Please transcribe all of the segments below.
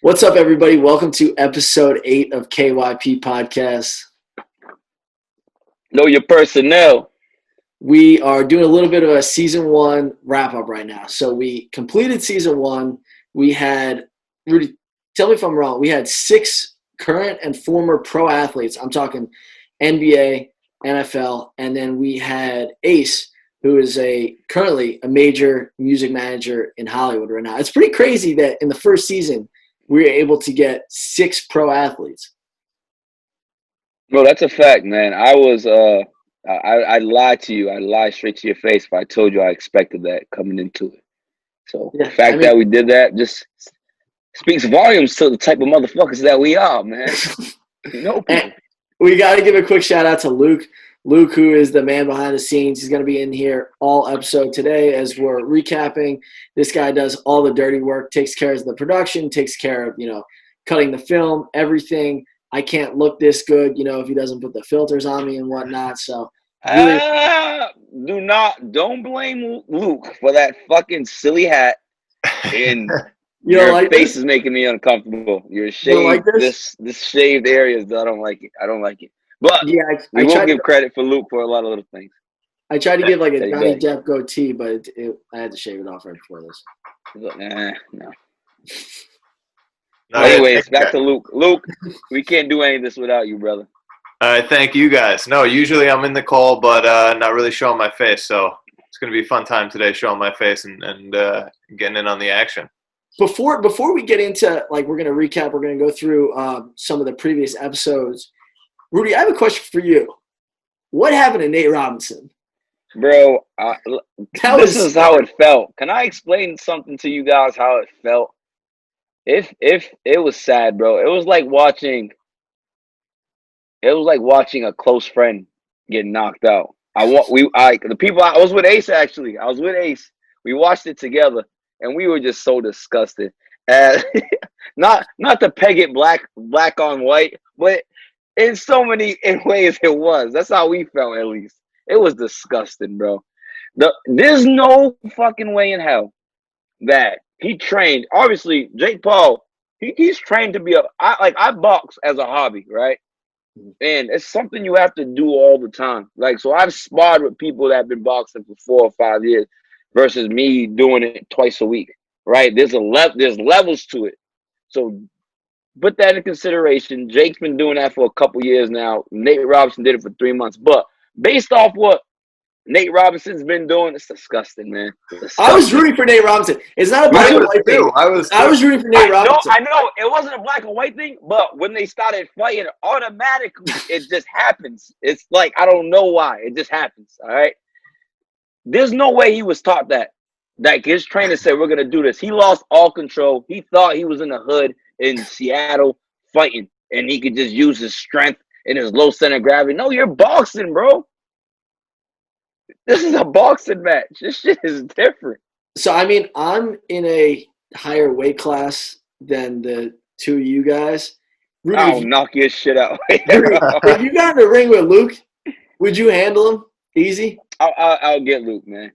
What's up, everybody? Welcome to episode 8 of KYP Podcast. Know your personnel. We are doing a little bit of a season 1 wrap up right now. So we completed season 1. We had, Rudy, tell me if I'm wrong, we had 6 current and former pro athletes. I'm talking NBA, NFL, and then we had Ace, who is currently a major music manager in Hollywood right now. It's pretty crazy that in the first season, we were able to get 6 pro athletes. Bro, that's a fact, man. I lied to you. I lied straight to your face if I told you I expected that coming into it. So the Yeah, fact that we did that just speaks volumes to the type of motherfuckers that we are, man. You know people. We got to give a quick shout out to Luke. Luke, who is the man behind the scenes, he's going to be in here all episode today as we're recapping. This guy does all the dirty work, takes care of the production, takes care of, cutting the film, everything. I can't look this good, if he doesn't put the filters on me and whatnot. So really, Don't blame Luke for that fucking silly hat. And your like face is making me uncomfortable. Your shaved, like this shaved areas, I don't like it. I don't like it. But yeah, I will give credit for Luke for a lot of little things. I tried to give like a Johnny Depp goatee, but I had to shave it off right before this. No. Anyways, back to Luke. Luke, we can't do any of this without you, brother. All right, thank you guys. No, usually I'm in the call, but not really showing my face. So it's going to be a fun time today, showing my face and getting in on the action. Before we get into, like, we're going to recap, we're going to go through some of the previous episodes. Rudy, I have a question for you. What happened to Nate Robinson? Bro, this is how it felt. Can I explain something to you guys how it felt? If it was sad, bro. It was like watching a close friend get knocked out. I was with Ace actually. I was with Ace. We watched it together and we were just so disgusted. Not to peg it black on white, but in so many ways it was. That's how we felt, at least. It was disgusting, bro. There's no fucking way in hell that he trained. Obviously, Jake Paul, he's trained to be I box as a hobby, right? And it's something you have to do all the time. Like, so I've sparred with people that have been boxing for 4 or 5 years versus me doing it twice a week, right? There's levels to it. So put that in consideration. Jake's been doing that for a couple years now. Nate Robinson did it for 3 months. But based off what Nate Robinson's been doing, it's disgusting, man. Disgusting. I was rooting for Nate Robinson. It's not a black and white thing. I was rooting for Nate Robinson. I know. It wasn't a black and white thing, but when they started fighting, automatically it just happens. It's like, I don't know why. It just happens, all right? There's no way he was taught that. Like, his trainer said, we're going to do this. He lost all control. He thought he was in the hood in Seattle fighting, and he could just use his strength and his low center of gravity. No, you're boxing, bro. This is a boxing match. This shit is different. So, I mean, I'm in a higher weight class than the two of you guys. Rudy, I'll knock your shit out. Rudy, if you got in the ring with Luke, would you handle him easy? I'll get Luke, man.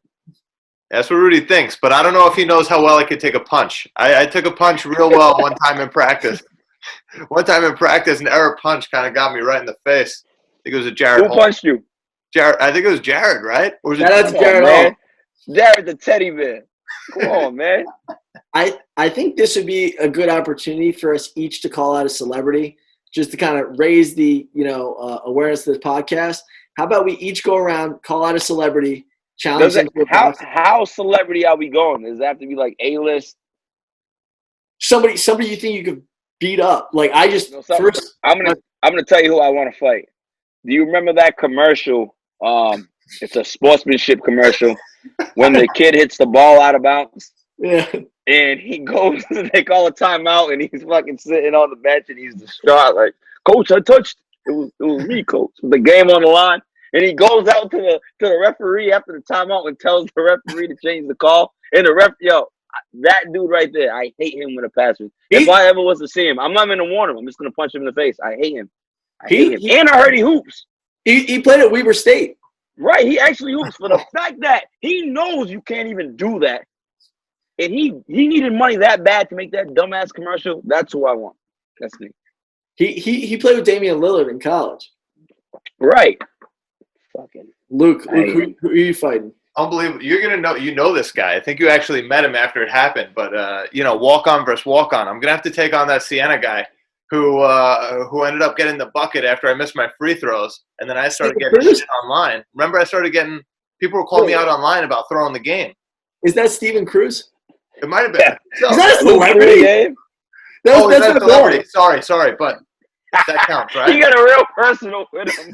That's what Rudy thinks, but I don't know if he knows how well I could take a punch. I took a punch real well one time in practice. An error punch kind of got me right in the face. I think it was a Jared. Who punched you? Jared. I think it was Jared, right? Or was it Jared? Man. Jared the teddy bear. Come on, man. I think this would be a good opportunity for us each to call out a celebrity, just to kind of raise the awareness of this podcast. How about we each go around, call out a celebrity, challenge them to a box? How celebrity are we going? Does it have to be like A-list? Somebody you think you could beat up? Like, I just first. I'm gonna tell you who I want to fight. Do you remember that commercial? It's a sportsmanship commercial when the kid hits the ball out of bounds. Yeah. And he goes to take all the timeout, and he's fucking sitting on the bench, and he's distraught, like, "Coach, I touched. It was me, coach. The game on the line." And he goes out to the referee after the timeout and tells the referee to change the call. And the that dude right there, I hate him with a passion. If I ever was to see him, I'm not gonna warn him. I'm just gonna punch him in the face. I hate him. And I heard he hoops. He played at Weber State. Right, he actually hoops. For the fact that he knows you can't even do that, and he needed money that bad to make that dumbass commercial, that's who I want. That's me. He played with Damian Lillard in college. Right. Fucking Luke, who are you fighting? Unbelievable. You're going to know this guy. I think you actually met him after it happened. But, walk-on versus walk-on. I'm going to have to take on that Sienna guy who ended up getting the bucket after I missed my free throws. And then I started getting shit online. Remember, I started getting – people were calling me out online about throwing the game. Is that Steven Cruz? It might have been. Yeah. So, is that a celebrity? That's a celebrity. Sorry, but that counts, right? You got a real personal with him.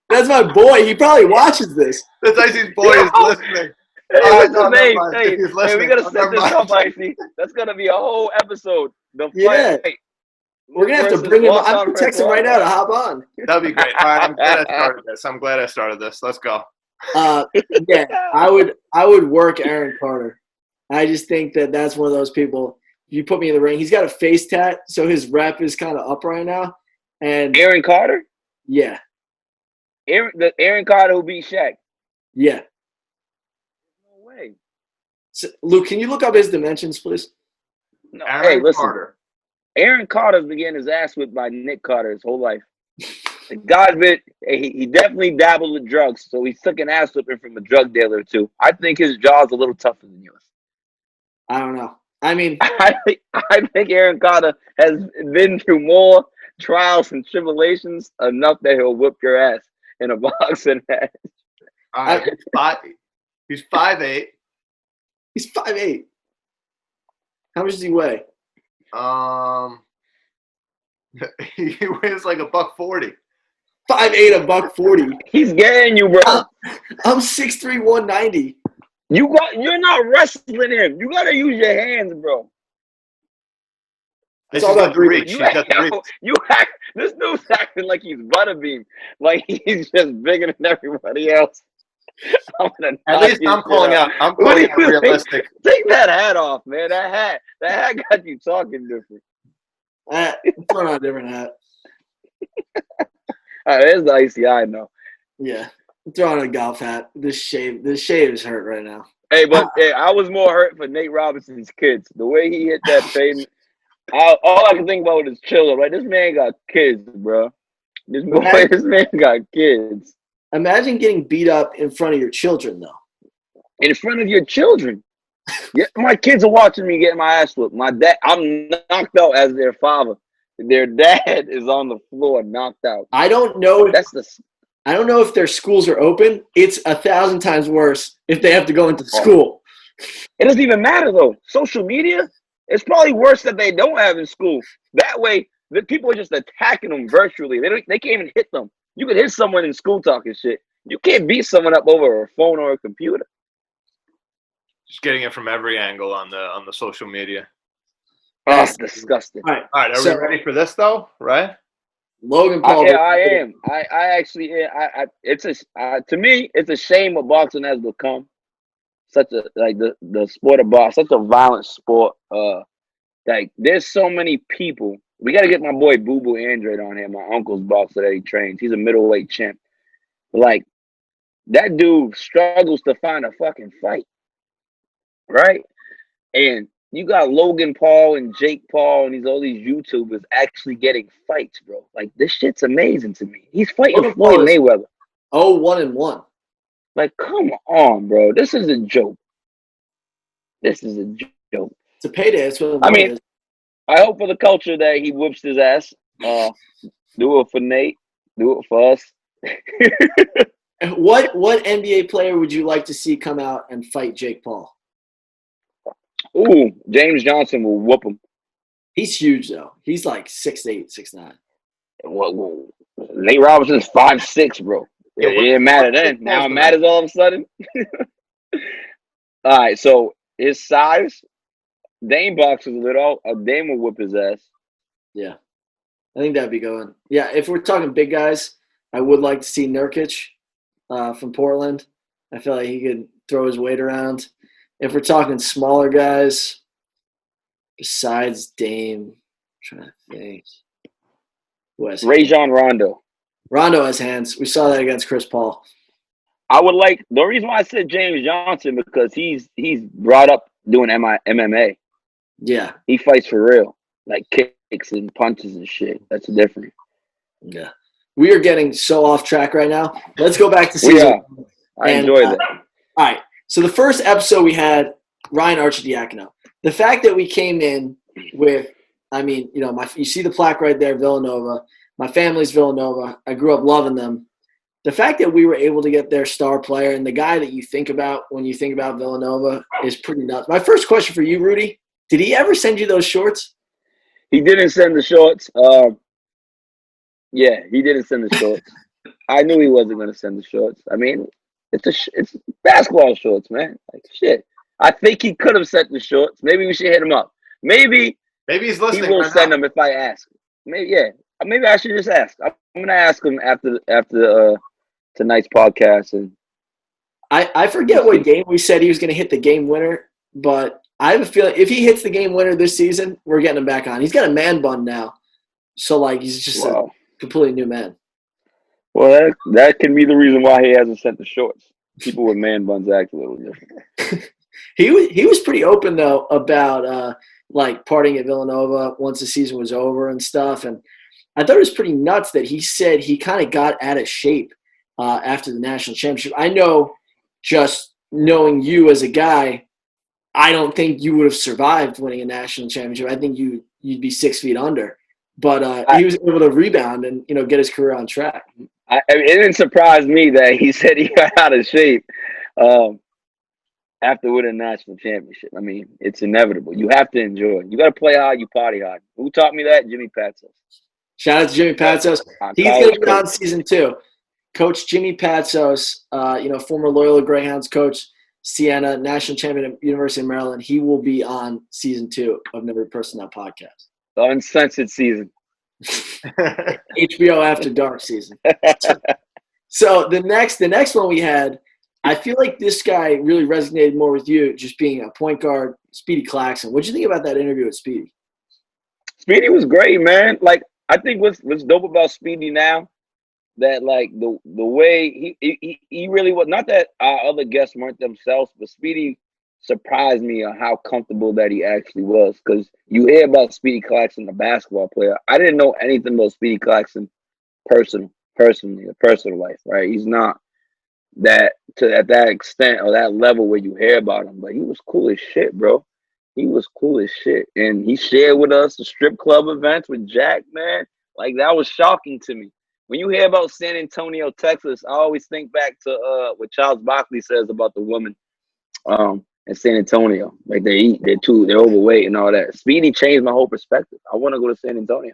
That's my boy. He probably watches this. That's Icy's boy is listening. Hey, we gotta set this up, Icy. That's gonna be a whole episode. The fight. We're gonna have to bring him. I'm gonna text him right now to hop on. That'd be great. All right, I'm glad I started this. Let's go. Yeah, I would work Aaron Carter. I just think that's one of those people. You put me in the ring. He's got a face tat, so his rep is kind of up right now. And Aaron Carter? Yeah. Aaron Carter who beat Shaq? Yeah. No way. So, Luke, can you look up his dimensions, please? No. Hey, listen. Carter. Aaron Carter's been getting his ass whipped by Nick Carter his whole life. God's been, he definitely dabbled with drugs, so he took an ass whipping from a drug dealer too. I think his jaw's a little tougher than yours. I don't know. I mean, I think Aaron Carter has been through more trials and tribulations enough that he'll whip your ass in a boxing match. He's 5'8". He's 5'8". How much does he weigh? He weighs like $140. 5'8", $140. He's getting you, bro. I'm 6'3", 190. You're not wrestling him. You gotta use your hands, bro. It's all about the reach. This dude's acting like he's Butterbean. Like he's just bigger than everybody else. At least I'm calling out realistic. Take that hat off, man. That hat got you talking different. Put on a different hat. All right, there's the icy I know. Yeah. Throw on a golf hat. This shave is hurt right now. Hey, but I was more hurt for Nate Robinson's kids. The way he hit that pavement. All I can think about is children. Right, this man got kids, bro. This man got kids. Imagine getting beat up in front of your children, though. In front of your children. Yeah, my kids are watching me get my ass whooped. My dad, I'm knocked out as their father. Their dad is on the floor, knocked out. I don't know if their schools are open. It's 1,000 times worse if they have to go into school. It doesn't even matter though. Social media, it's probably worse that they don't have in school. That way, the people are just attacking them virtually. They can't even hit them. You can hit someone in school talking shit. You can't beat someone up over a phone or a computer. Just getting it from every angle on the social media. Oh, that's disgusting. All right. Are we ready for this though? Right? Logan Paul. Yeah, I am. I actually. To me, it's a shame what boxing has become. Such a the sport of boxing, such a violent sport. Like there's so many people. We got to get my boy Boo Boo Andrade on here. My uncle's boxer that he trains. He's a middleweight champ. Like that dude struggles to find a fucking fight, right? And you got Logan Paul and Jake Paul and all these YouTubers actually getting fights, bro. Like this shit's amazing to me. He's fighting Floyd Mayweather. 1-1. Like, come on, bro. This is a joke. This is a joke. It's a payday. That's what I mean, I hope for the culture that he whoops his ass. Do it for Nate. Do it for us. What NBA player would you like to see come out and fight Jake Paul? Ooh, James Johnson will whoop him. He's huge though. He's like 6'8", 6'9". Well, Nate Robinson's 5'6", bro. It didn't matter then. Now it matters all of a sudden. All right, so his size, Dame boxes a little. Dame will whip his ass. Yeah, I think that'd be going. Yeah, if we're talking big guys, I would like to see Nurkic from Portland. I feel like he could throw his weight around. If we're talking smaller guys, besides Dame, I'm trying to think. Rajon Rondo. Rondo has hands. We saw that against Chris Paul. I would like the reason why I said James Johnson because he's brought up doing MMA. Yeah. He fights for real, like kicks and punches and shit. That's different. Yeah. We are getting so off track right now. Let's go back to We season are. one. I enjoy that. All right. So the first episode we had Ryan Archidiakono. The fact that we came in with, I mean, you know, you see the plaque right there, Villanova. My family's Villanova. I grew up loving them. The fact that we were able to get their star player and the guy that you think about when you think about Villanova is pretty nuts. My first question for you, Rudy, did he ever send you those shorts? He didn't send the shorts. Yeah, he didn't send the shorts. I knew he wasn't going to send the shorts. I mean, it's basketball shorts, man. Like shit. I think he could have sent the shorts. Maybe we should hit him up. Maybe he's he listening. will right send now. them if I ask. Maybe yeah. Maybe I should just ask. I'm gonna ask him after tonight's podcast. And I forget what game we said he was going to hit the game winner, but I have a feeling if he hits the game winner this season, we're getting him back on. He's got a man bun now, so like he's just a completely new man. Well, that can be the reason why he hasn't sent the shorts. People with man buns act a little different. He was pretty open though about like partying at Villanova once the season was over and stuff, and I thought it was pretty nuts that he said he kind of got out of shape after the national championship. I know, just knowing you as a guy, I don't think you would have survived winning a national championship. I think you'd be 6 feet under, but he was able to rebound and get his career on track. It didn't surprise me that he said he got out of shape after winning a national championship. I mean, it's inevitable. You have to enjoy it. You got to play hard, you party hard. Who taught me that? Jimmy Patsos. Shout out to Jimmy Patsos. He's going to be on season 2. Coach Jimmy Patsos, former Loyola Greyhounds coach, Siena, national champion at University of Maryland. He will be on season 2 of Never Person That podcast. The uncensored season. HBO After Dark season. So the next one we had, I feel like this guy really resonated more with you, just being a point guard, Speedy Claxton. What'd you think about that interview with Speedy? Speedy was great, man. Like, I think what's dope about Speedy now, that like the way he really was, not that our other guests weren't themselves, but Speedy surprised me on how comfortable that he actually was. Because you hear about Speedy Claxton, the basketball player. I didn't know anything about Speedy Claxton personally, the personal life, right? He's not that at that extent or that level where you hear about him, but he was cool as shit, bro. He was cool as shit. And he shared with us the strip club events with Jack, man. Like, that was shocking to me. When you hear about San Antonio, Texas, I always think back to what Charles Barkley says about the women in San Antonio. Like, they eat, they're overweight and all that. Speedy changed my whole perspective. I want to go to San Antonio.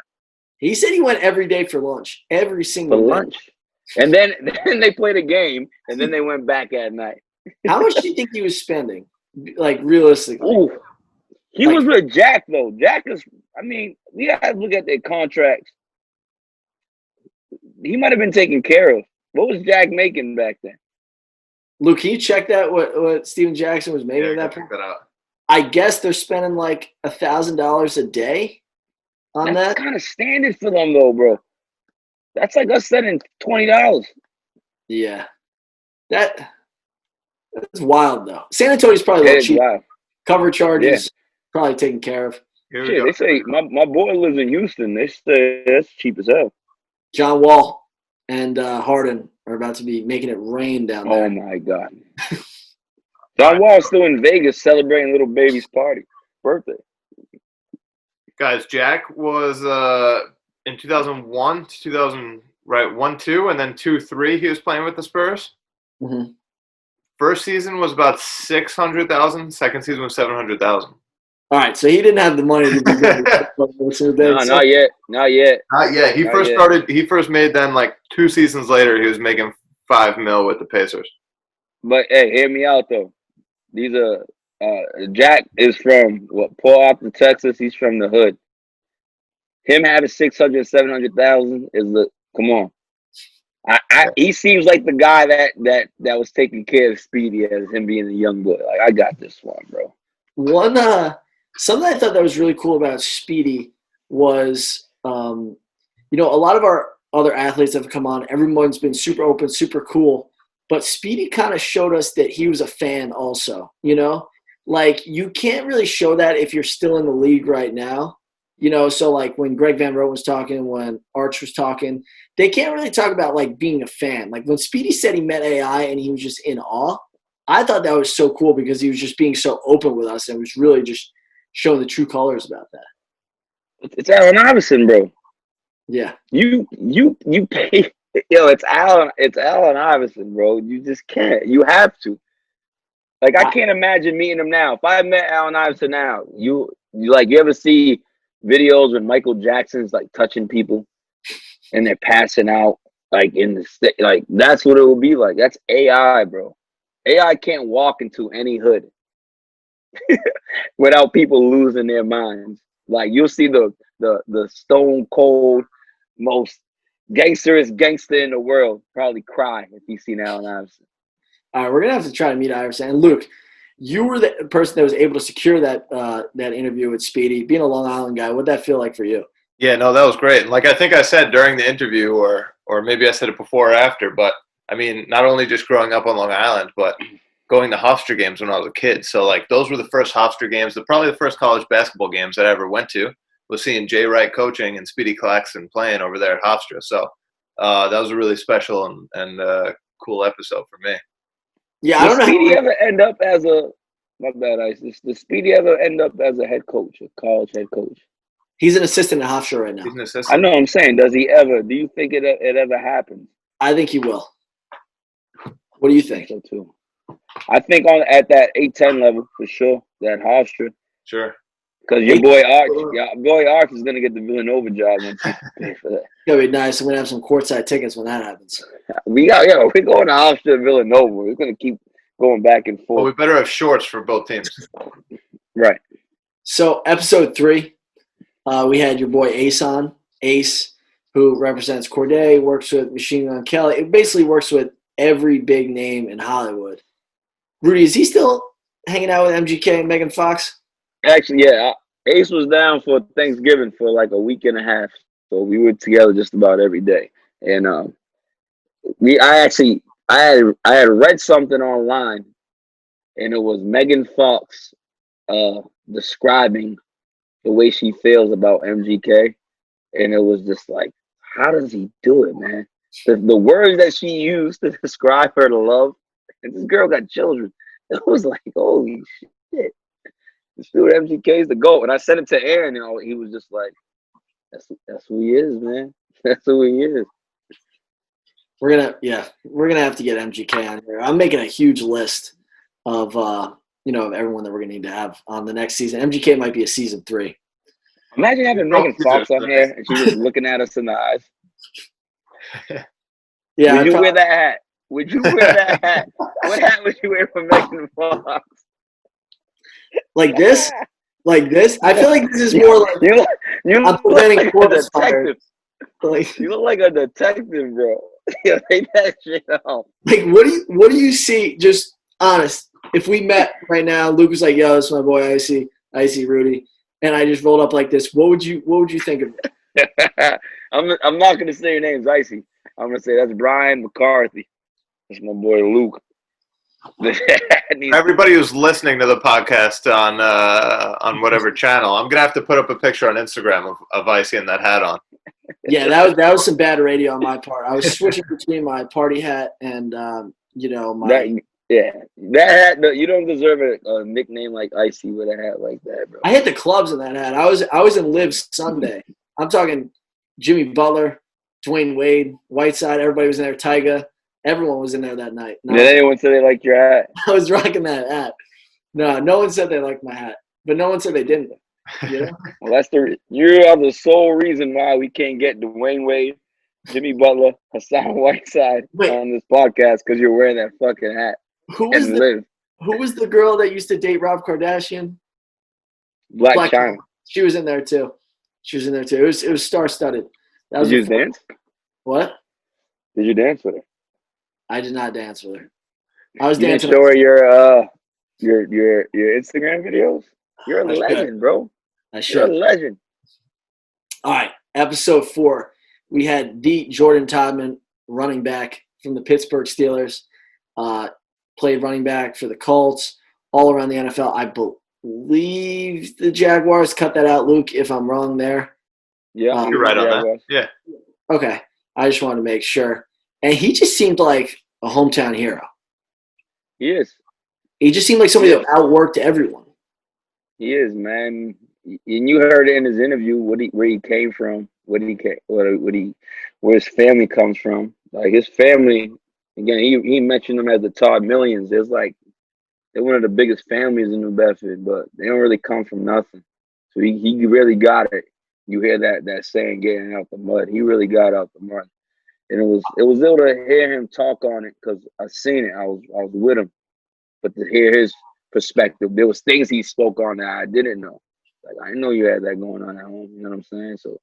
He said he went every day for lunch, every single day. Lunch. And then they played a game, and then they went back at night. How much do you think he was spending, like, realistically? Ooh. He was with Jack, though. Jack is, I mean, we got to look at their contracts. He might have been taken care of. What was Jack making back then? Luke, can you check that, what Steven Jackson was making at that point? That out. I guess they're spending like $1,000 a day on that. That's kind of standard for them, though, bro. That's like us spending $20. Yeah. That's wild, though. San Antonio's probably a little cheap. Wild. Cover charges, probably taken care of. Shit, they say my boy lives in Houston. They say that's cheap as hell. John Wall and Harden are about to be making it rain down there. Oh, my God. John Wall's still in Vegas celebrating little baby's birthday. Guys, Jack was in 2001 to 2000, right? 1-2, and then 2-3. He was playing with the Spurs. Mm-hmm. First season was about 600,000. Second season was 700,000. All right, so he didn't have the money to do No, not yet. Not yet. He first made them like 2 seasons later. He was making $5 million with the Pacers. But hey, hear me out though. These are Jack is from Port Arthur, Texas. He's from the hood. Him having 600, 700,000 is come on. He seems like the guy that was taking care of Speedy as him being a young boy. Like, I got this one, bro. Something I thought that was really cool about Speedy was, a lot of our other athletes have come on. Everyone's been super open, super cool. but Speedy kind of showed us that he was a fan also, you know? Like, you can't really show that if you're still in the league right now. You know, so like when Greg Van Roten was talking, when Arch was talking, they can't really talk about like being a fan. Like when Speedy said he met AI and he was just in awe, I thought that was so cool because he was just being so open with us and was really just showing the true colors about that. It's Allen Iverson, bro. Yeah. You pay. Yo, it's Allen Iverson, bro. You just can't. You have to. Like, I can't imagine meeting him now. If I met Allen Iverson now, you ever see videos when Michael Jackson's like touching people and they're passing out like in the like that's what it will be like. That's AI, bro. AI can't walk into any hood without people losing their minds. Like, you'll see the stone cold, most gangsterest gangster in the world probably cry if he's seen Allen Iverson. All right, we're gonna have to try to meet Iverson. And Luke, you were the person that was able to secure that interview with Speedy. Being a Long Island guy, what'd that feel like for you? Yeah, no, that was great. And like I think I said during the interview, or maybe I said it before or after, but I mean, not only just growing up on Long Island, but going to Hofstra games when I was a kid. So like those were the first Hofstra games, probably the first college basketball games that I ever went to. Was seeing Jay Wright coaching and Speedy Claxton playing over there at Hofstra. So that was a really special and cool episode for me. Yeah, I don't know. Did Speedy ever end up as a my bad, Ice? Did Speedy ever end up as a head coach, a college head coach? He's an assistant at Hofstra right now. He's an assistant. I know what I'm saying. Does he ever? Do you think it ever happens? I think he will. What do you think? So too. I think at that 8-10 level for sure. That Hofstra. Sure. Because your boy Arch is gonna get the Villanova job once he pay for that. It's gonna be nice. I'm gonna have some courtside tickets when that happens. We're going to Hofstra Villanova. We're gonna keep going back and forth. Well, we better have shorts for both teams. Right. So episode 3, we had your boy Ace on. Ace, who represents Corday, works with Machine Gun Kelly. It basically works with every big name in Hollywood. Rudy, is he still hanging out with MGK and Megan Fox? Actually, yeah. Ace was down for Thanksgiving for like a week and a half, so we were together just about every day. And I had read something online, and it was Megan Fox describing the way she feels about MGK, and it was just like, how does he do it, man? The words that she used to describe her love, and this girl got children. It was like, holy shit. This dude MGK is the GOAT. And I sent it to Aaron, and he was just like, that's who he is, man. That's who he is. We're gonna have to get MGK on here. I'm making a huge list of of everyone that we're gonna need to have on the next season. MGK might be a season 3. Imagine having Megan Fox on here and she's just looking at us in the eyes. Yeah. Would you wear that hat? Would you wear that hat? What hat would you wear for Megan Fox? Like this? Like this? I feel like this is more like you I'm look like preventing a detective. Like, You look like a detective, bro. Yeah, take that shit off. Like, what do you see? Just honest. If we met right now, Luke was like, "Yo, this is my boy, Icy Rudy," and I just rolled up like this. What would you think of it? I'm not gonna say your name's Icy. I'm gonna say that's Brian McCarthy. That's my boy Luke. Everybody who's listening to the podcast on whatever channel, I'm gonna have to put up a picture on Instagram of Icy and that hat on. Yeah, that was some bad radio on my part. I was switching between my party hat and my. That hat. You don't deserve a nickname like Icy with a hat like that, bro. I hit the clubs in that hat. I was in Live Sunday. I'm talking Jimmy Butler, Dwayne Wade, Whiteside. Everybody was in there. Tyga. Everyone was in there that night. Did anyone say they liked your hat? I was rocking that hat. No one said they liked my hat, but no one said they didn't. You know? Well, you are the sole reason why we can't get Dwayne Wade, Jimmy Butler, Hassan Whiteside on this podcast because you're wearing that fucking hat. Who was the girl that used to date Rob Kardashian? Black China. She was in there too. It was star-studded. Did you dance? What? Did you dance with her? I did not dance with her. I was dancing. You didn't show her your Instagram videos? You're a legend, bro. You're a legend. All right, episode 4. We had the Jordan Todman, running back from the Pittsburgh Steelers. played running back for the Colts, all around the NFL. I believe the Jaguars. Cut that out, Luke, if I'm wrong there. Yeah, You're right on that. Yeah. Okay. I just wanted to make sure. And he just seemed like a hometown hero. He is. He just seemed like somebody that outworked everyone. He is, man. And you heard it in his interview where he came from, where his family comes from. Like his family, again, he mentioned them as the Todd Millions. It's like they're one of the biggest families in New Bedford, but they don't really come from nothing. So he really got it. You hear that saying, getting out the mud. He really got out the mud, and it was able to hear him talk on it because I seen it. I was with him, but to hear his perspective, there was things he spoke on that I didn't know. Like I didn't know you had that going on at home. You know what I'm saying? So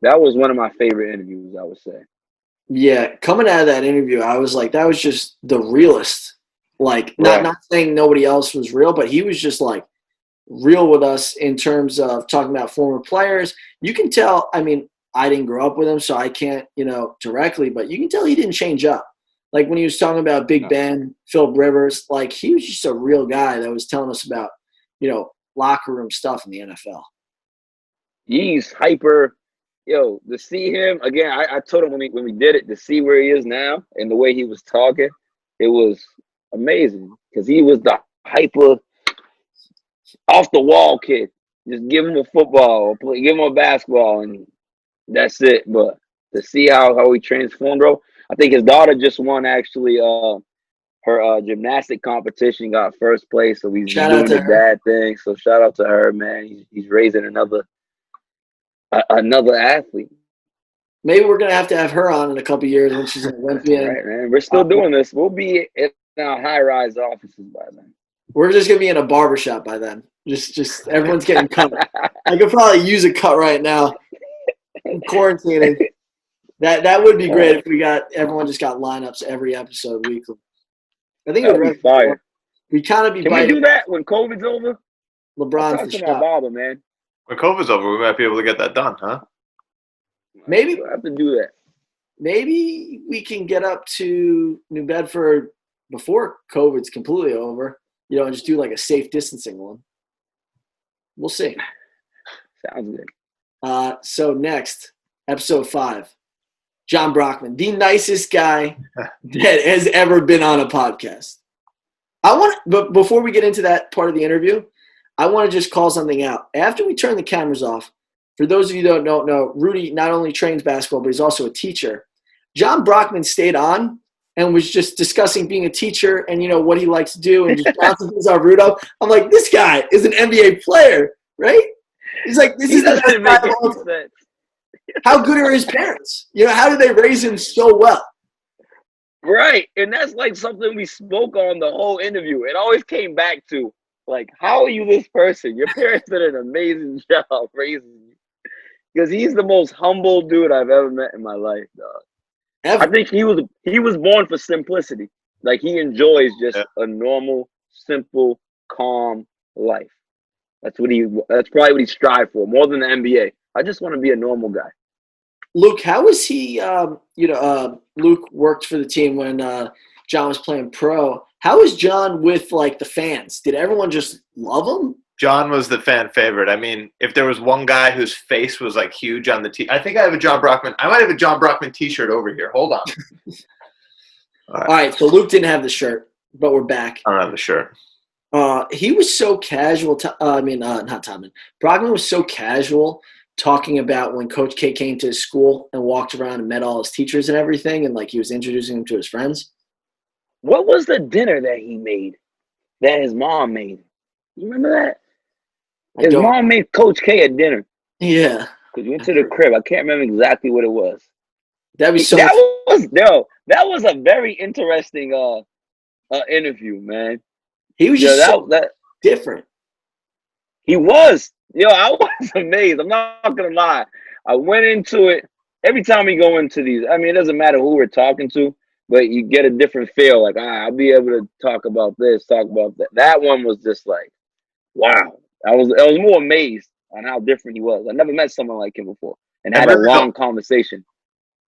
that was one of my favorite interviews, I would say. Yeah, coming out of that interview, I was like, that was just the realest. Like, not saying nobody else was real, but he was just like real with us in terms of talking about former players. You can tell, I mean, I didn't grow up with him, so I can't, directly, but you can tell he didn't change up. Like when he was talking about Big Ben, Philip Rivers, like he was just a real guy that was telling us about, locker room stuff in the NFL. He's hyper. Yo, to see him again, I told him when we did it, to see where he is now and the way he was talking, it was amazing because he was the hyper, off the wall kid. Just give him a football, or give him a basketball, and that's it. But to see how he transformed, bro, I think his daughter just won actually her gymnastic competition, got first place, so he's doing the dad thing. So shout out to her, man. He's raising another athlete. Maybe we're gonna have to have her on in a couple of years when she's an Olympian. Right, man. We're still doing this. We'll be in our high-rise offices by then. We're just gonna be in a barbershop by then. Just everyone's getting cut. I could probably use a cut right now. I'm quarantining. That would be great if everyone just got lineups every episode weekly. I think it would be fire. We kind of be. Can we do that when COVID's over? LeBron's talk to my barber, man. When COVID's over, we might be able to get that done, huh? Maybe we'll have to do that. Maybe we can get up to New Bedford before COVID's completely over. And just do like a safe distancing one. We'll see. Sounds good. So next, episode 5, John Brockman, the nicest guy that has ever been on a podcast. But before we get into that part of the interview, I want to just call something out. After we turn the cameras off, for those of you that don't know, Rudy not only trains basketball, but he's also a teacher. John Brockman stayed on and was just discussing being a teacher and, what he likes to do and just bouncing things off Rudo. I'm like, this guy is an NBA player, right? He's like, this is the best guy. How good are his parents? How did they raise him so well? Right. And that's like something we spoke on the whole interview. It always came back to, like, how are you this person? Your parents did an amazing job raising you. Because he's the most humble dude I've ever met in my life, dog. I think he was born for simplicity. Like he enjoys just a normal, simple, calm life. That's probably what he strived for more than the NBA. I just want to be a normal guy. Luke, how was he? Luke worked for the team when John was playing pro. How was John with like the fans? Did everyone just love him? John was the fan favorite. I mean, if there was one guy whose face was like huge on the I think I have a John Brockman. I might have a John Brockman T-shirt over here. Hold on. All right. So Luke didn't have the shirt, but we're back. I don't have the shirt. He was so casual. Not Tomlin. Brockman was so casual talking about when Coach K came to his school and walked around and met all his teachers and everything, and like he was introducing them to his friends. What was the dinner that he made? That his mom made? You remember that? His mom made Coach K a dinner. Yeah. Because we went to the crib. I can't remember exactly what it was. That was a very interesting interview, man. He was just different. He was. I was amazed. I'm not gonna lie. I went into it. Every time we go into these, I mean, it doesn't matter who we're talking to, but you get a different feel. Like, I'll be able to talk about this, talk about that. That one was just like, wow. I was more amazed on how different he was. I never met someone like him before and had a long conversation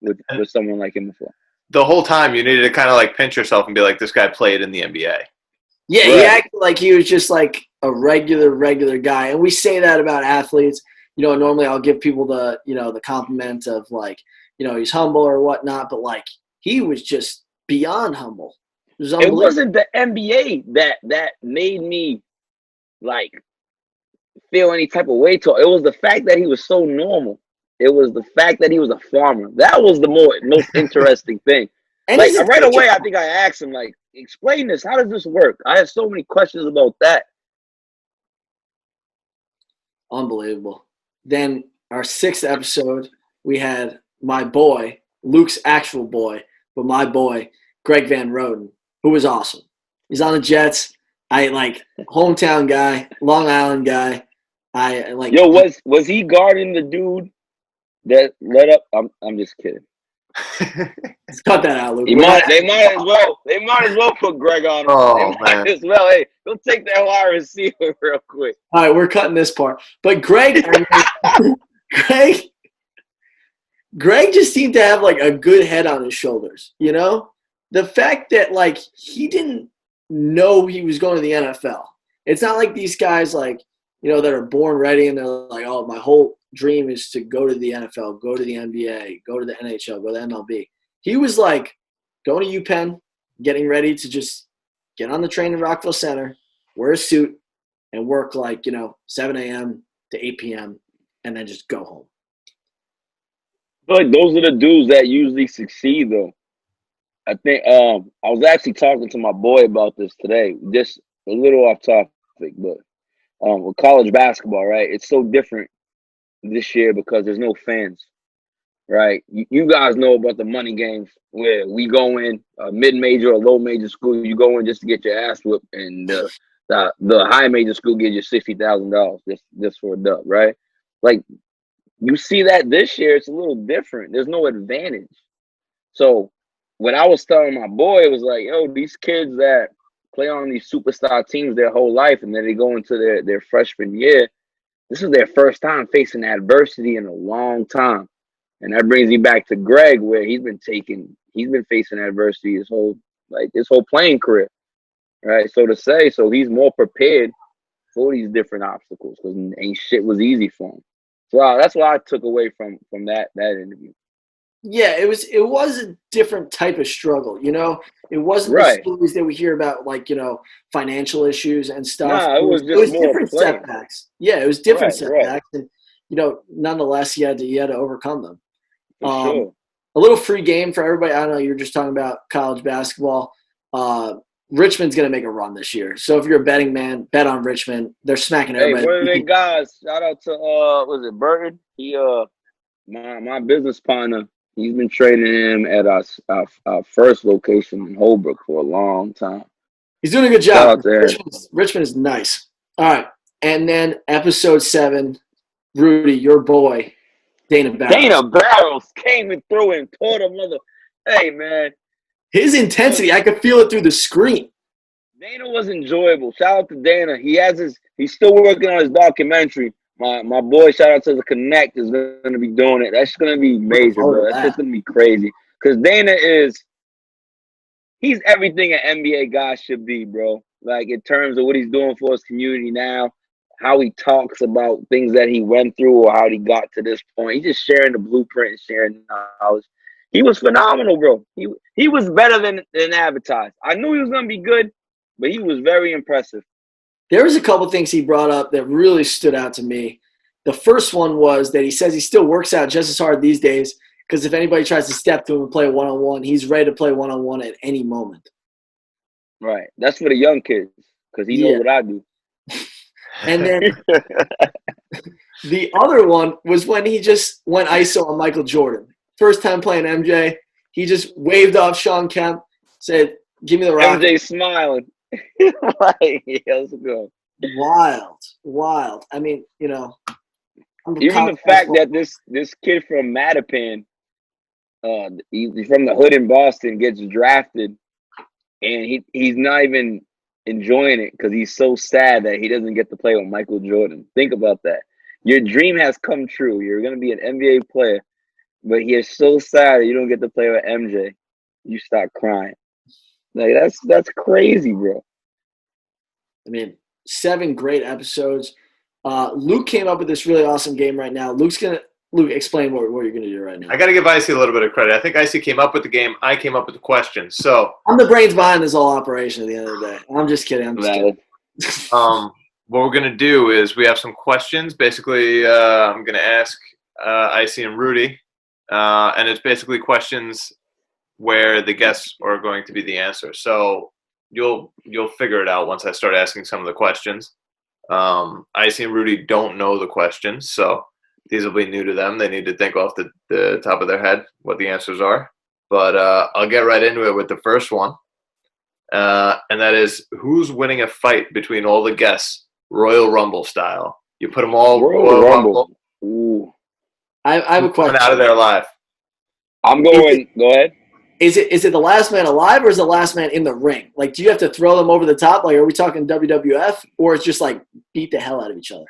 with someone like him before. the whole time you needed to kind of like pinch yourself and be like, this guy played in the NBA. Yeah, he Right. acted like he was just like a regular guy. And we say that about athletes. Normally I'll give people the compliment of like, he's humble or whatnot, but like he was just beyond humble. It was It unbelievable. wasn't the NBA that made me like feel any type of way to it. It was the fact that he was so normal. It was the fact that he was a farmer. That was the most interesting thing. And Like he's a right teacher. away, I think I asked him, like, explain this. How does this work? I had so many questions about that. Unbelievable. Then our 6th episode, we had my boy, Luke's actual boy, but my boy, Greg Van Roden, who was awesome. He's on the Jets. I like hometown guy, Long Island guy. I like. Yo, was he guarding the dude that let up? I'm just kidding. Cut that out, Luke. They might as well put Greg on him. Oh, They might man. as well. Hey, go take that wide receiver real quick. All right, we're cutting this part. But Greg, Greg just seemed to have like a good head on his shoulders. The fact that like he didn't know he was going to the NFL. It's not like these guys like that are born ready and they're like, oh, my whole dream is to go to the NFL, go to the NBA, go to the NHL, go to the MLB. He was like going to UPenn, getting ready to just get on the train in Rockville Center, wear a suit, and work like 7 a.m. to 8 p.m. and then just go home. But those are the dudes that usually succeed, though. I think I was actually talking to my boy about this today, just a little off topic, but with college basketball, right? It's so different this year because there's no fans, right? You guys know about the money games where we go in a mid-major or low-major school, you go in just to get your ass whipped, and the high-major school gives you $60,000 just for a dub, right? Like you see that this year, it's a little different. There's no advantage. So when I was telling my boy, it was like, yo, these kids that play on these superstar teams their whole life, and then they go into their freshman year, this is their first time facing adversity in a long time. And that brings me back to Greg, where he's been facing adversity his whole playing career. Right. So he's more prepared for these different obstacles because ain't shit was easy for him. So that's what I took away from that interview. Yeah, it was a different type of struggle, It wasn't the Right. stories that we hear about, like, financial issues and stuff. Nah, it was It just was more different playing. setbacks. Yeah, it was different Right. setbacks. And, nonetheless, you had to overcome them. For sure. A little free game for everybody. I don't know, you were just talking about college basketball. Richmond's going to make a run this year. So if you're a betting man, bet on Richmond. They're smacking Hey, everybody. one of the guys, shout out to was it Burton? He my business partner, he's been training him at our first location in Holbrook for a long time. He's doing a good Shout job. out to him. Richmond is nice. All right. And then episode 7, Rudy, your boy, Dana Barros. Dana Barros came and threw and taught a mother. Hey, man. His intensity, I could feel it through the screen. Dana was enjoyable. Shout out to Dana. He's still working on his documentary. My boy, shout out to the Connect, is going to be doing it. That's going to be major, bro. That's just going to be crazy. Because Dana he's everything an NBA guy should be, bro. Like in terms of what he's doing for his community now, how he talks about things that he went through or how he got to this point. He's just sharing the blueprint and sharing knowledge. He was phenomenal, bro. He was better than advertised. I knew he was going to be good, but he was very impressive. There was a couple things he brought up that really stood out to me. The first one was that he says he still works out just as hard these days because if anybody tries to step to him and play one-on-one, he's ready to play one-on-one at any moment. Right. That's for the young kids because he knows what I do. And then the other one was when he just went ISO on Michael Jordan. First time playing MJ, he just waved off Sean Kemp, said, give me the rock. MJ smiling. Like, yeah, let's go. Wild. I mean, even the fact that this kid from Mattapan, he's from the hood in Boston, gets drafted, and he's not even enjoying it because he's so sad that he doesn't get to play with Michael Jordan. Think about that. Your dream has come true. You're going to be an NBA player, but you're so sad that you don't get to play with MJ. you start crying. Like that's crazy, bro. I mean, 7 great episodes. Luke came up with this really awesome game right now. Luke, explain what you're gonna do right now. I got to give Icy a little bit of credit. I think Icy came up with the game. I came up with the questions. So I'm the brains behind this whole operation at the end of the day. I'm just kidding. what we're gonna do is we have some questions. Basically, I'm gonna ask Icy and Rudy, and it's basically questions where the guests are going to be the answer. So you'll figure it out once I start asking some of the questions. Icy and Rudy don't know the questions, so these will be new to them. They need to think off the top of their head what the answers are. But I'll get right into it with the first one. And that is, who's winning a fight between all the guests, Royal Rumble style? You put them all Royal Rumble. Ooh. I have a question. Out of there alive. I'm going. Go ahead. Is it the last man alive or is the last man in the ring? Like, do you have to throw them over the top? Like, are we talking WWF or it's just like beat the hell out of each other?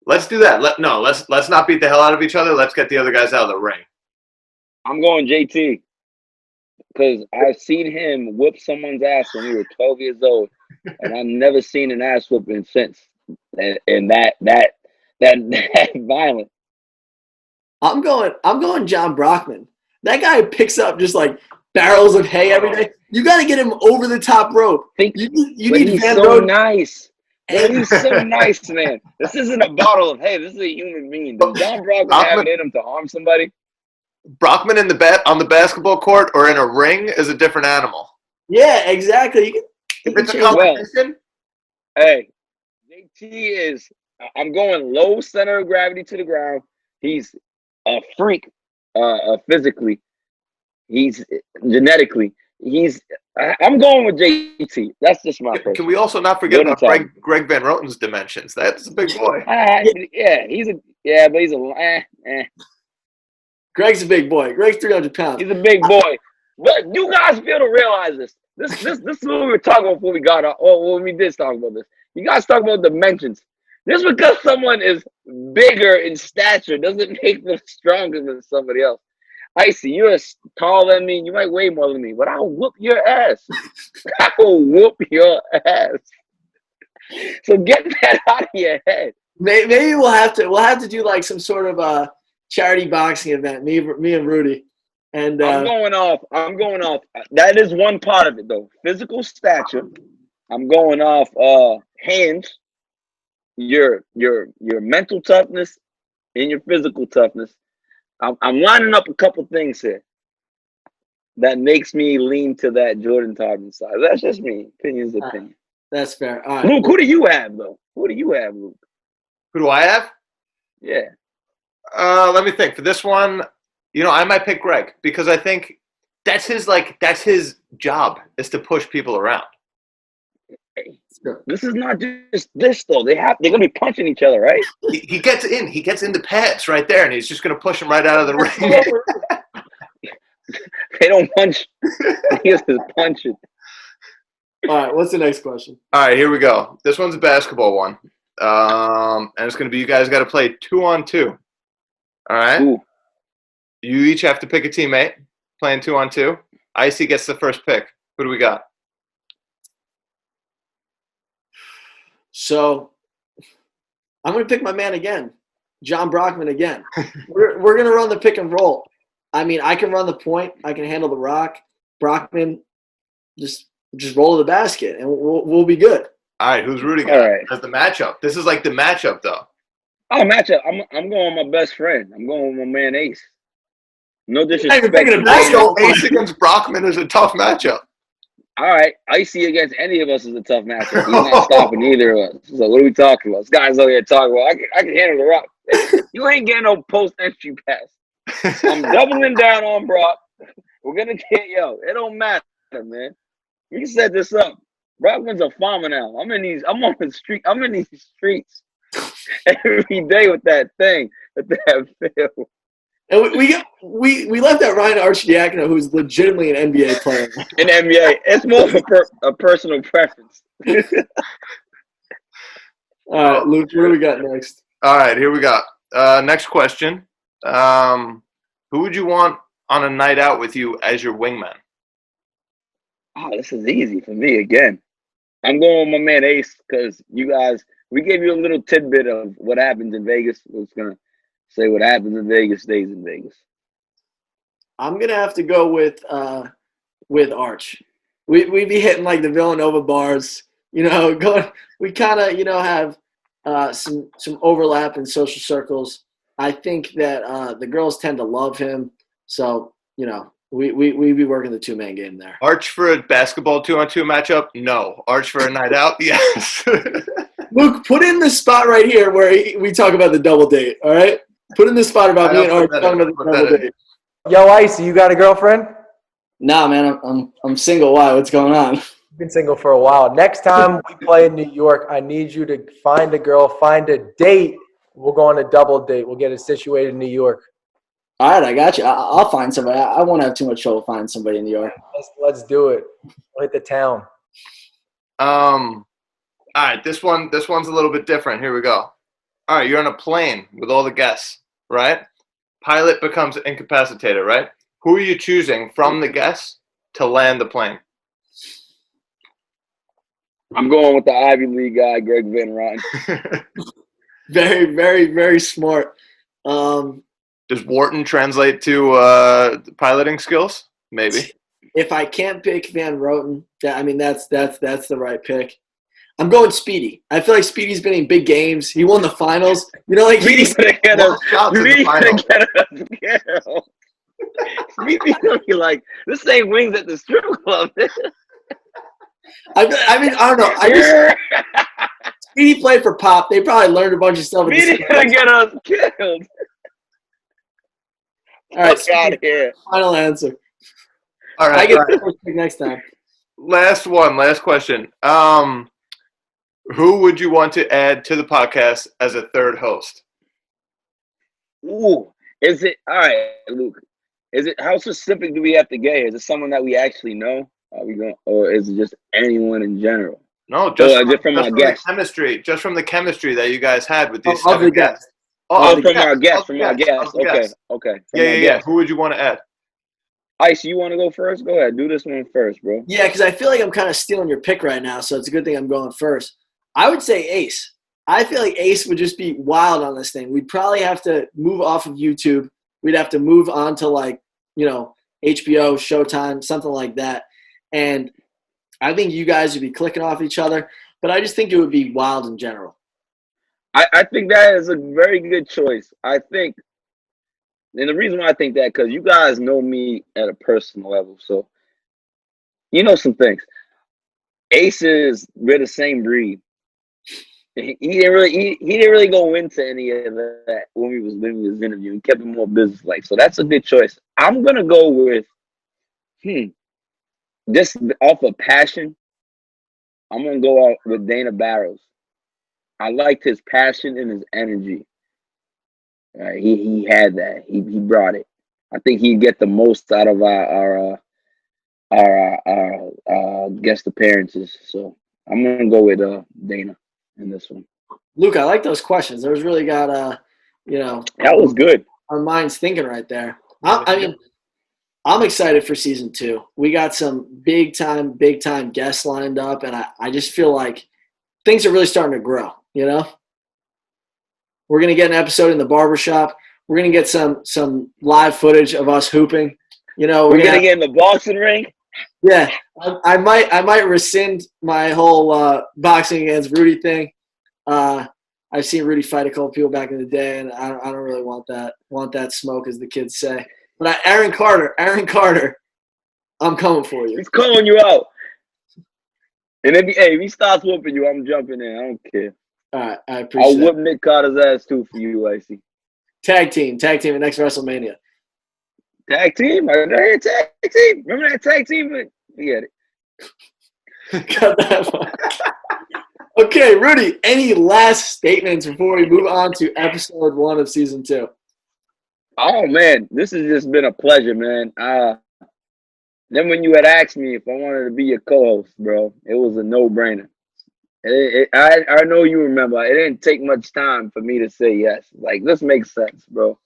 Let's do that. Let's not beat the hell out of each other. Let's get the other guys out of the ring. I'm going JT because I've seen him whip someone's ass when we were 12 years old, and I've never seen an ass whooping since. And that violent. I'm going John Brockman. That guy picks up just like barrels of hay every day. You got to get him over the top rope. You need he's Van so Roden. Nice. Man, he's so nice, man. This isn't a bottle of hay. This is a human being. Does John Brockman have it in him to harm somebody? Brockman on the basketball court or in a ring is a different animal. Yeah, exactly. If it's a competition. Hey, JT is. I'm going low center of gravity to the ground. He's a freak, physically. He's genetically. I'm going with JT. That's just my person. Can we also not forget about Greg Van Roten's dimensions? That's a big boy. Yeah, but he's a. Greg's a big boy. Greg's 300 pounds. He's a big boy. But you guys fail to realize this. This is what we were talking about before we got on. Or when we did talk about this. You guys talk about dimensions. Just because someone is bigger in stature doesn't make them stronger than somebody else. Icy, you're taller than me. You might weigh more than me, but I'll whoop your ass. I will whoop your ass. So get that out of your head. Maybe we'll have to do like some sort of charity boxing event. Me and Rudy. And I'm going off. That is one part of it though. Physical stature. I'm going off hands. Your mental toughness and your physical toughness. I'm lining up a couple things here that makes me lean to that Jordan Tarvin side. That's just me. Opinion. That's fair. All right. Luke, who do you have, though? Who do you have, Luke? Who do I have? Yeah. Let me think. For this one, I might pick Greg because I think that's his job is to push people around. This is not just this though. They're gonna be punching each other, right? He gets into pads right there, and he's just gonna push him right out of the ring. They don't punch. He just punch it. All right, what's the next question? All right, here we go. This one's a basketball one, and it's gonna be you guys got to play 2-on-2. All right. Ooh. You each have to pick a teammate. Playing 2-on-2. Icy gets the first pick. Who do we got? So I'm going to pick my man again, John Brockman again. We're going to run the pick and roll. I mean, I can run the point. I can handle the rock. Brockman, just roll the basket, and we'll be good. All right, who's rooting as the matchup? This is like the matchup, though. Oh, matchup. I'm going with my best friend. I'm going with my man Ace. No disrespect. Ace against Brockman is a tough matchup. All right, Icy against any of us is a tough matchup. He's not stopping either of us. So what are we talking about? This guy's over here talking about, I can handle the rock. You ain't getting no post-entry pass. I'm doubling down on Brock. We're going to get, it don't matter, man. We can set this up. Brockman's a farmer now. I'm in these streets every day with that thing, with that field. And we left out Ryan Arcidiacono, who's legitimately an NBA player. An NBA. It's more of a personal preference. All right, Luke, what do we got next? All right, here we go. Next question. Who would you want on a night out with you as your wingman? Oh, this is easy for me again. I'm going with my man Ace because you guys, we gave you a little tidbit of what happens in Vegas. We're just gonna say what happens in Vegas stays in Vegas. I'm gonna have to go with Arch. We be hitting like the Villanova bars, going. We kind of have some overlap in social circles. I think that the girls tend to love him, so we be working the 2-man game there. Arch for a basketball 2-on-2 matchup? No. Arch for a night out? Yes. Luke, put in the spot right here where we talk about the double date. All right, put in the spot about me and Arch talking about the double date. Yo, Icy, you got a girlfriend? Nah, man, I'm single. Why? What's going on? You've been single for a while. Next time we play in New York, I need you to find a girl, find a date. We'll go on a double date. We'll get it situated in New York. All right, I got you. I'll find somebody. I won't have too much trouble finding somebody in New York. Let's do it. We'll hit the town. All right, this one's a little bit different. Here we go. All right, you're on a plane with all the guests, right? Pilot becomes incapacitated, right? Who are you choosing from the guests to land the plane? I'm going with the Ivy League guy, Greg Van Rotten. Very, very, very smart. Does Wharton translate to piloting skills? Maybe. If I can't pick Van Roten, that's the right pick. I'm going Speedy. I feel like Speedy's been in big games. He won the finals. Speedy's gonna get us. Speedy's gonna get us. Speedy's gonna be like, this ain't wings at the strip club. I don't know. Speedy played for Pop. They probably learned a bunch of stuff. Speedy's gonna get us killed. All right, Fuck out here. Final answer. All right. I get the first pick next time. Last question. Who would you want to add to the podcast as a third host? Ooh, is it all right, Luke? Is it how specific do we have to get here? Is it someone that we actually know? Are we going, or is it just anyone in general? No, just from our guests. Just from the chemistry that you guys had with these seven guests. From our guests. Okay. Yeah. Who would you want to add? Ice, you want to go first? Go ahead. Do this one first, bro. Yeah, because I feel like I'm kind of stealing your pick right now, so it's a good thing I'm going first. I would say Ace. I feel like Ace would just be wild on this thing. We'd probably have to move off of YouTube. We'd have to move on to HBO, Showtime, something like that. And I think you guys would be clicking off each other, but I just think it would be wild in general. I think that is a very good choice. I think, and the reason why I think that, because you guys know me at a personal level, so you know some things. Ace we're the same breed. He didn't really go into any of that when we was interviewing. He kept it more business like. So that's a good choice. I'm gonna go with this off of passion. I'm gonna go out with Dana Barros. I liked his passion and his energy. He had that. He brought it. I think he'd get the most out of our guest appearances. So I'm gonna go with Dana in this one. Luke, I like those questions. Those really got that was good. Our minds thinking right there. I'm excited for season 2. We got some big time guests lined up, and I just feel like things are really starting to grow. We're gonna get an episode in the barbershop. We're gonna get some live footage of us hooping. We're gonna get in the boxing ring. Yeah, I might rescind my whole boxing against Rudy thing. I've seen Rudy fight a couple people back in the day, and I don't really want that smoke, as the kids say. But Aaron Carter, I'm coming for you. He's calling you out. And if he starts whooping you, I'm jumping in. I don't care. All right, I appreciate it. I'll whoop Nick Carter's ass too for you, Icy. Tag team at next WrestleMania. Tag team? Tag team. Remember that tag team? Forget it. Got that one. Okay, Rudy, any last statements before we move on to episode 1 of season 2? Oh, man, this has just been a pleasure, man. Then when you had asked me if I wanted to be your co-host, bro, it was a no-brainer. I know you remember. It didn't take much time for me to say yes. Like, this makes sense, bro.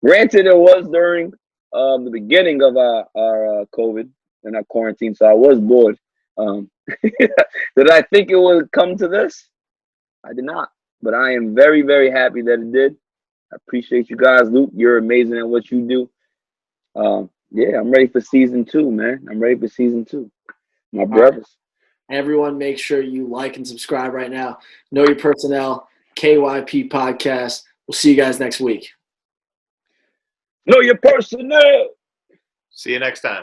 Granted, it was during the beginning of our COVID, in that quarantine, so I was bored. Did I think it would come to this? I did not, but I am very, very happy that it did. I appreciate you guys, Luke. You're amazing at what you do. Yeah, I'm ready for season 2, man. I'm ready for season 2. My brothers. Everyone, make sure you like and subscribe right now. Know Your Personnel, KYP podcast. We'll see you guys next week. Know your personnel. See you next time.